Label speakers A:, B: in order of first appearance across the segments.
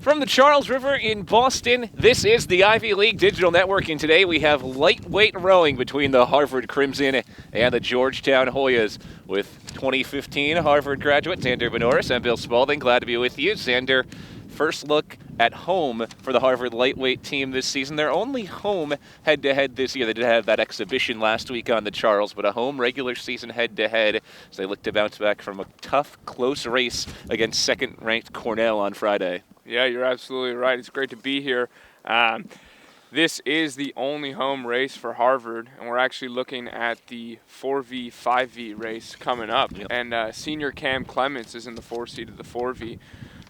A: From the Charles River in Boston, this is the Ivy League Digital Network, and today we have lightweight rowing between the Harvard Crimson and the Georgetown Hoyas. With 2015 Harvard graduate Xander Benoris, I'm Bill Spalding. Glad to be with you. Xander, first look at home for the Harvard lightweight team this season. They're only home head-to-head this year. They did have that exhibition last week on the Charles, but a home regular season head-to-head as they look to bounce back from a tough, close race against second-ranked Cornell on Friday.
B: Yeah, you're absolutely right. It's great to be here. This is the only home race for Harvard, and we're actually looking at the 4V, 5V race coming up.
A: Yep.
B: And senior Cam Clements is in the 4 seat of the 4V.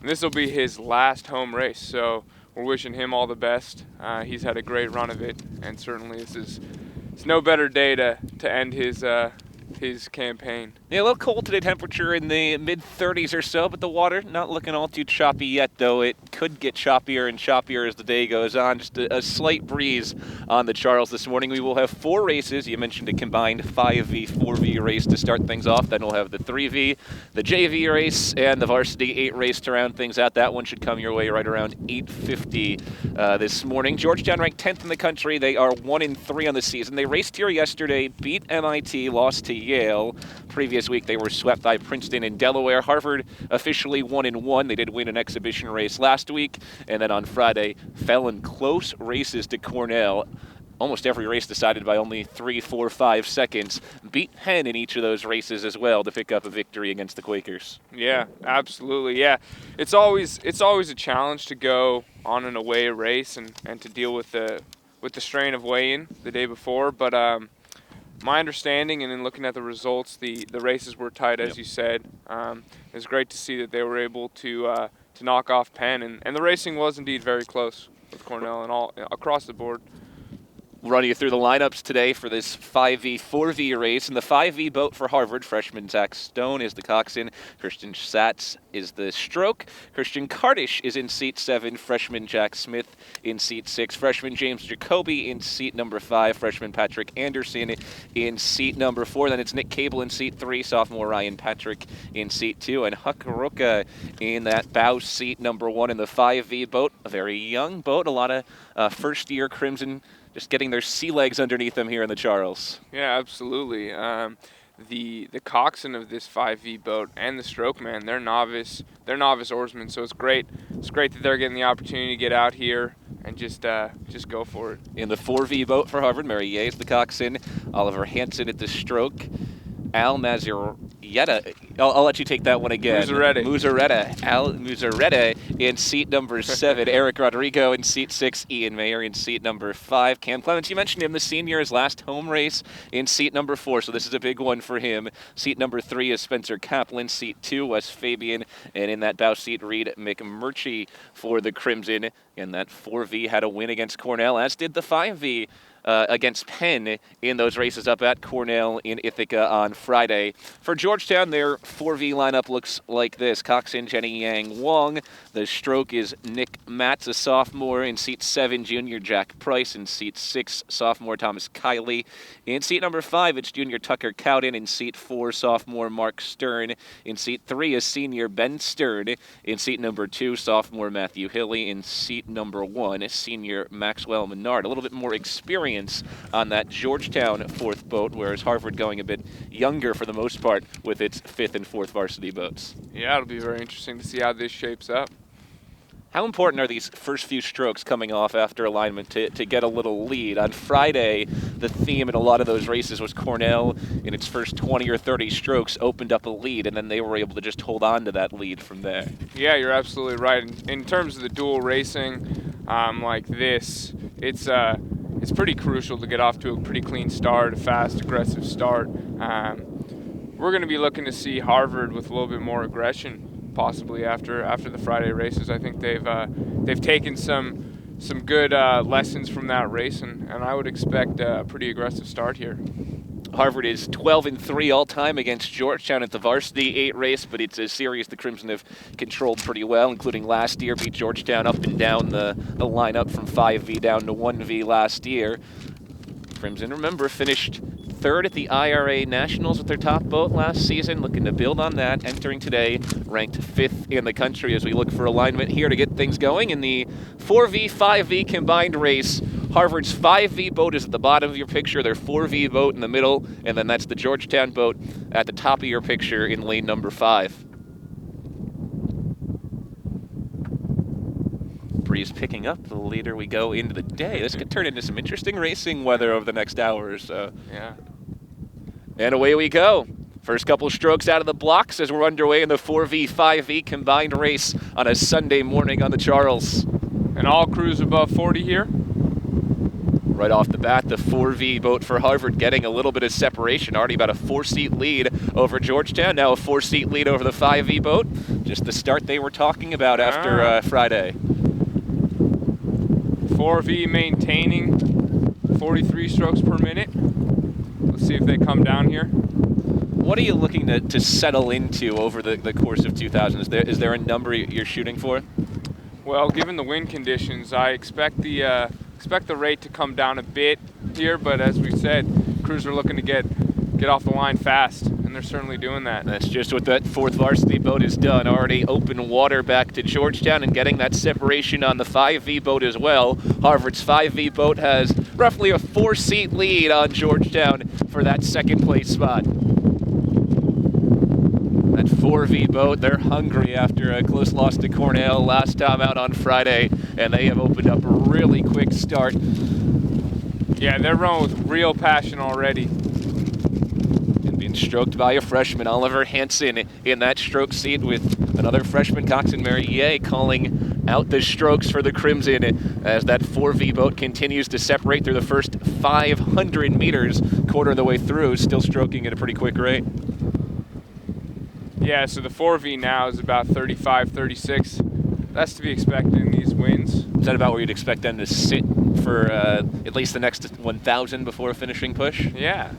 B: And this will be his last home race, so we're wishing him all the best. He's had a great run of it, and certainly it's no better day to end his campaign.
A: Yeah, a little cold today, temperature in the mid-30s or so, but the water not looking all too choppy yet, though it could get choppier and choppier as the day goes on. Just a slight breeze on the Charles this morning. We will have 4 races. You mentioned a combined 5V, 4V race to start things off. Then we'll have the 3V, the JV race, and the Varsity 8 race to round things out. That one should come your way right around 8:50 this morning. Georgetown ranked 10th in the country. They are 1-3 on the season. They raced here yesterday, beat MIT, lost to Yale. Previous week, they were swept by Princeton and Delaware. Harvard officially 1-1. They did win an exhibition race last week, and then on Friday, fell in close races to Cornell. Almost every race decided by only 3, 4, 5 seconds. Beat Penn in each of those races as well to pick up a victory against the Quakers.
B: Yeah, absolutely. Yeah, it's always a challenge to go on an away race and to deal with the strain of weigh-in the day before. But my understanding, and in looking at the results, the races were tight, as you said. It was great to see that they were able to knock off Penn, and the racing was indeed very close with Cornell and all across the board.
A: We'll run you through the lineups today for this 5V, 4V race. In the 5V boat for Harvard, freshman Zach Stone is the coxswain. Christian Satz is the stroke. Christian Kardish is in seat 7. Freshman Jack Smith in seat 6. Freshman James Jacoby in seat number 5. Freshman Patrick Anderson in seat number 4. Then it's Nick Cable in seat 3. Sophomore Ryan Patrick in seat 2. And Huck Roka in that bow seat number 1 in the 5V boat. A very young boat. A lot of first-year Crimson just getting their sea legs underneath them here in the Charles.
B: Yeah, absolutely. The coxswain of this 5V boat and the stroke man, they're novice oarsmen, so it's great. It's great that they're getting the opportunity to get out here and just go for it.
A: In the 4V boat for Harvard, Mary Yeh is the coxswain. Oliver Hansen at the stroke. Al Mazuretta. I'll let you take that one again.
B: Muzaretta.
A: Al Muzaretta in seat number 7. Eric Rodrigo in seat 6. Ian Mayer in seat number 5. Cam Clements, you mentioned him, the senior, his last home race in seat number 4, so this is a big one for him. Seat number 3 is Spencer Kaplan. Seat 2, Wes Fabian. And in that bow seat, Reed McMurtry for the Crimson. And that 4V had a win against Cornell, as did the 5V. Against Penn in those races up at Cornell in Ithaca on Friday. For Georgetown, their 4V lineup looks like this. Coxswain Jenny Yang Wong. The stroke is Nick Matz, a sophomore. In seat 7, junior Jack Price. In seat 6, sophomore Thomas Kiley. In seat number 5, it's junior Tucker Cowden. In seat 4, sophomore Mark Stern. In seat 3 is senior Ben Stern. In seat number 2, sophomore Matthew Hilly. In seat number 1, senior Maxwell Menard. A little bit more experience on that Georgetown 4th boat, whereas Harvard going a bit younger for the most part with its 5th and 4th varsity boats.
B: Yeah, it'll be very interesting to see how this shapes up.
A: How important are these first few strokes coming off after alignment to get a little lead? On Friday, the theme in a lot of those races was Cornell in its first 20 or 30 strokes opened up a lead, and then they were able to just hold on to that lead from there.
B: Yeah, you're absolutely right. In terms of the dual racing like this, it's pretty crucial to get off to a pretty clean start, a fast, aggressive start. We're going to be looking to see Harvard with a little bit more aggression, possibly after the Friday races. I think they've taken some good lessons from that race, and I would expect a pretty aggressive start here.
A: Harvard is 12-3 all-time against Georgetown at the Varsity 8 race, but it's a series the Crimson have controlled pretty well, including last year, beat Georgetown up and down the lineup from 5V down to 1V last year. Crimson, remember, finished third at the IRA Nationals with their top boat last season, looking to build on that, entering today ranked 5th in the country as we look for alignment here to get things going in the 4V, 5V combined race. Harvard's 5V boat is at the bottom of your picture, their 4V boat in the middle, and then that's the Georgetown boat at the top of your picture in lane number 5. Breeze picking up the later we go into the day. This could turn into some interesting racing weather over the next hour or so.
B: Yeah.
A: And away we go. First couple strokes out of the blocks as we're underway in the 4V, 5V combined race on a Sunday morning on the Charles.
B: And all crews above 40 here?
A: Right off the bat, the 4V boat for Harvard getting a little bit of separation, already about a 4-seat lead over Georgetown, now a 4-seat lead over the 5V boat. Just the start they were talking about after Friday.
B: 4V maintaining 43 strokes per minute. Let's see if they come down here.
A: What are you looking to settle into over the course of 2000? Is there a number you're shooting for?
B: Well, given the wind conditions, I expect the rate to come down a bit here, but as we said, crews are looking to get off the line fast, and they're certainly doing that.
A: That's just what that 4th Varsity boat has done. Already open water back to Georgetown and getting that separation on the 5V boat as well. Harvard's 5V boat has roughly a 4-seat lead on Georgetown for that second place spot. That 4V boat, they're hungry after a close loss to Cornell last time out on Friday, and they have opened up a really quick start.
B: Yeah, they're rowing with real passion already.
A: And being stroked by a freshman, Oliver Hansen, in that stroke seat with another freshman coxswain, Mary Ye, calling out the strokes for the Crimson as that 4V boat continues to separate through the first 500 meters, quarter of the way through, still stroking at a pretty quick rate.
B: Yeah, so the 4V now is about 35, 36. That's to be expected in these winds.
A: Is that about where you'd expect them to sit for at least the next 1,000 before a finishing push?
B: Yeah.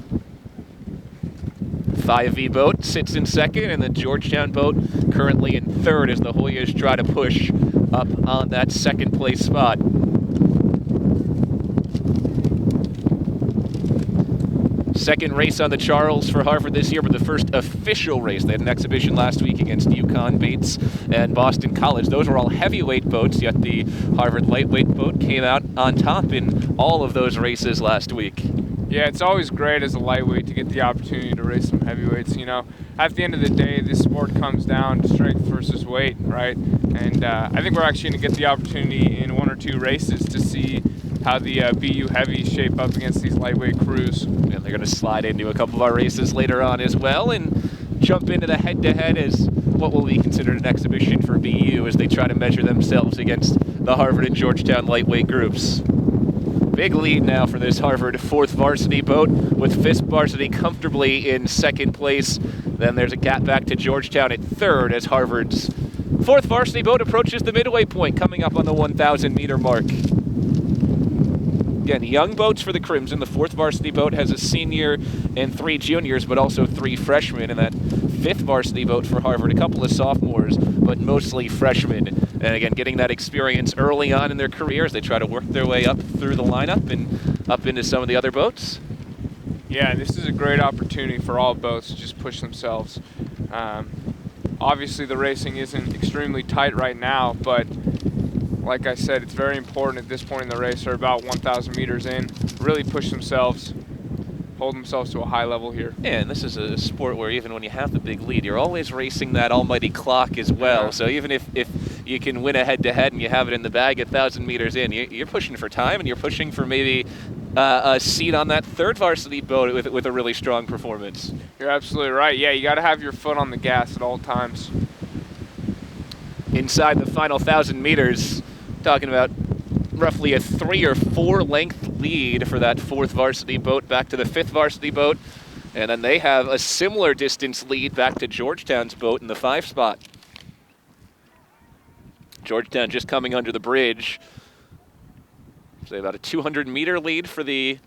A: 5V boat sits in second, and the Georgetown boat currently in third as the Hoyas try to push up on that second place spot. Second race on the Charles for Harvard this year, but the first official race. They had an exhibition last week against UConn, Bates, and Boston College. Those were all heavyweight boats, yet the Harvard lightweight boat came out on top in all of those races last week.
B: Yeah, it's always great as a lightweight to get the opportunity to race some heavyweights. You know, at the end of the day, this sport comes down to strength versus weight, right? And I think we're actually going to get the opportunity in 1 or 2 races to see how the BU heavies shape up against these lightweight crews.
A: And they're going to slide into a couple of our races later on as well and jump into the head-to-head as what will be considered an exhibition for BU as they try to measure themselves against the Harvard and Georgetown lightweight groups. Big lead now for this Harvard 4th Varsity boat with 5th Varsity comfortably in second place. Then there's a gap back to Georgetown at third as Harvard's 4th Varsity boat approaches the midway point, coming up on the 1,000 meter mark. Again, young boats for the Crimson. The 4th Varsity boat has a senior and 3 juniors, but also 3 freshmen. And that 5th Varsity boat for Harvard, a couple of sophomores, but mostly freshmen. And again, getting that experience early on in their careers. They try to work their way up through the lineup and up into some of the other boats.
B: Yeah, this is a great opportunity for all boats to just push themselves. Obviously, the racing isn't extremely tight right now, but like I said, it's very important at this point in the race. They're about 1,000 meters in. Really push themselves, hold themselves to a high level here.
A: Yeah, and this is a sport where even when you have the big lead, you're always racing that almighty clock as well.
B: Yeah.
A: So even if you can win a head-to-head and you have it in the bag 1,000 meters in, you're pushing for time and you're pushing for maybe a seat on that 3rd Varsity boat with a really strong performance.
B: You're absolutely right. Yeah, you got to have your foot on the gas at all times.
A: Inside the final 1,000 meters, talking about roughly a 3 or 4 length lead for that 4th Varsity boat back to the 5th Varsity boat. And then they have a similar distance lead back to Georgetown's boat in the 5 spot. Georgetown just coming under the bridge. So about a 200-meter lead for the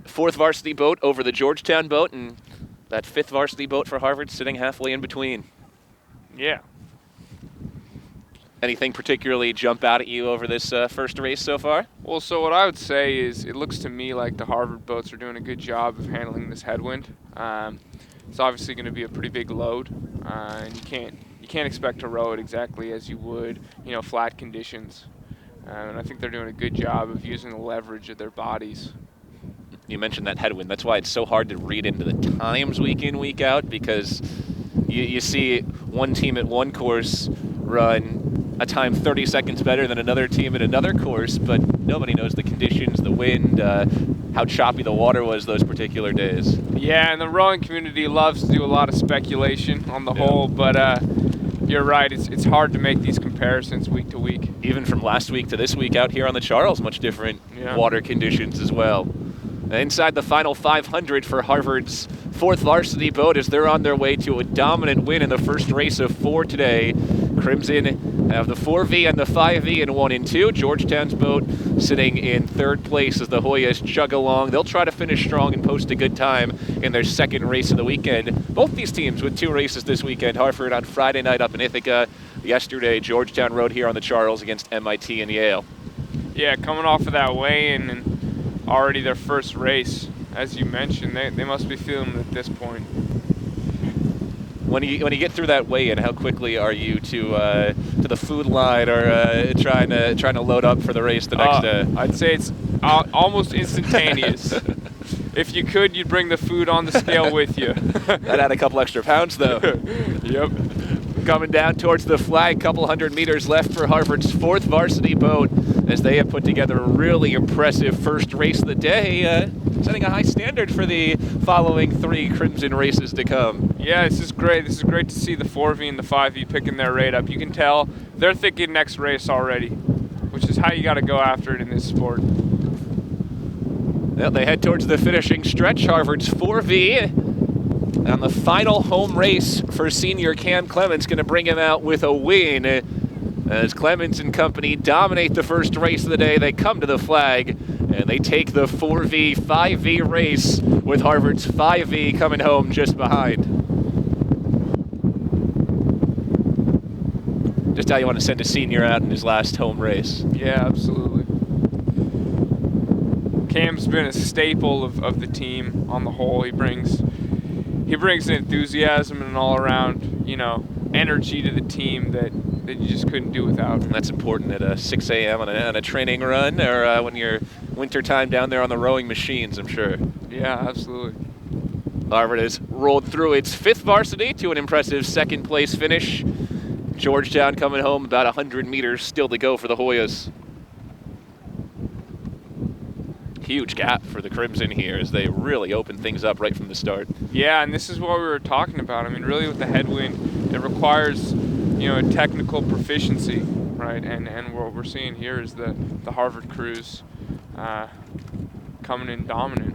A: 4th Varsity boat over the Georgetown boat, and that 5th Varsity boat for Harvard sitting halfway in between.
B: Yeah.
A: Anything particularly jump out at you over this first race so far?
B: Well, so what I would say is it looks to me like the Harvard boats are doing a good job of handling this headwind. It's obviously going to be a pretty big load, and you can't expect to row it exactly as you would, flat conditions. And I think they're doing a good job of using the leverage of their bodies.
A: You mentioned that headwind. That's why it's so hard to read into the times week in, week out, because you see one team at one course run a time 30 seconds better than another team at another course, but nobody knows the conditions, the wind, how choppy the water was those particular days.
B: Yeah, and the rowing community loves to do a lot of speculation on the whole, but you're right, it's hard to make these comparisons week to week.
A: Even from last week to this week out here on the Charles, much different water conditions as well. Inside the final 500 for Harvard's fourth varsity boat as they're on their way to a dominant win in the first race of 4 today. Crimson have the 4V and the 5V in 1 and 2. Georgetown's boat sitting in third place as the Hoyas chug along. They'll try to finish strong and post a good time in their second race of the weekend. Both these teams with 2 races this weekend. Harvard on Friday night up in Ithaca. Yesterday, Georgetown rode here on the Charles against MIT and Yale.
B: Yeah, coming off of that weigh-in and already their first race, as you mentioned, they must be feeling it at this point.
A: When you get through that weigh-in, how quickly are you to the food line or trying to load up for the race the next day?
B: I'd say it's almost instantaneous. If you could, you'd bring the food on the scale with you.
A: That had a couple extra pounds, though.
B: Yep.
A: Coming down towards the flag, couple hundred meters left for Harvard's fourth varsity boat as they have put together a really impressive first race of the day, setting a high standard for the following 3 Crimson races to come.
B: Yeah, this is great. This is great to see the 4V and the 5V picking their rate up. You can tell they're thinking next race already, which is how you got to go after it in this sport.
A: Well, they head towards the finishing stretch. Harvard's 4V on the final home race for senior Cam Clements, going to bring him out with a win. As Clements and company dominate the first race of the day, they come to the flag and they take the 4V, 5V race with Harvard's 5V coming home just behind. Just how you want to send a senior out in his last home race.
B: Yeah, absolutely. Cam's been a staple of the team on the whole. He brings an enthusiasm and an all-around, energy to the team that you just couldn't do without.
A: And that's important at 6 a.m. on a training run, or when you're winter time down there on the rowing machines, I'm sure.
B: Yeah, absolutely.
A: Harvard has rolled through its 5th varsity to an impressive 2nd place finish. Georgetown coming home about 100 meters still to go for the Hoyas. Huge gap for the Crimson here as they really open things up right from the start.
B: Yeah, and this is what we were talking about. I mean, really with the headwind, it requires, a technical proficiency, right? And what we're seeing here is the Harvard crews coming in dominant.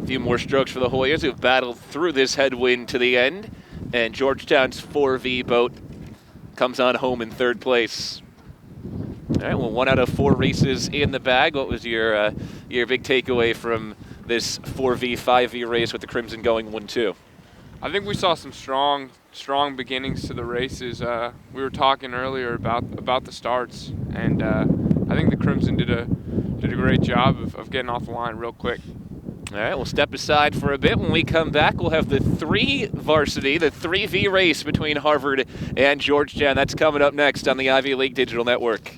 A: A few more strokes for the Hoyas, who've battled through this headwind to the end. And Georgetown's 4V boat comes on home in 3rd place. All right, well, 1 out of 4 races in the bag. What was your big takeaway from this 4V, 5V race with the Crimson going 1-2?
B: I think we saw some strong beginnings to the races. We were talking earlier about the starts, and I think the Crimson did a great job of getting off the line real quick.
A: All right, we'll step aside for a bit. When we come back, we'll have the 3 varsity, the 3V race between Harvard and Georgetown. That's coming up next on the Ivy League Digital Network.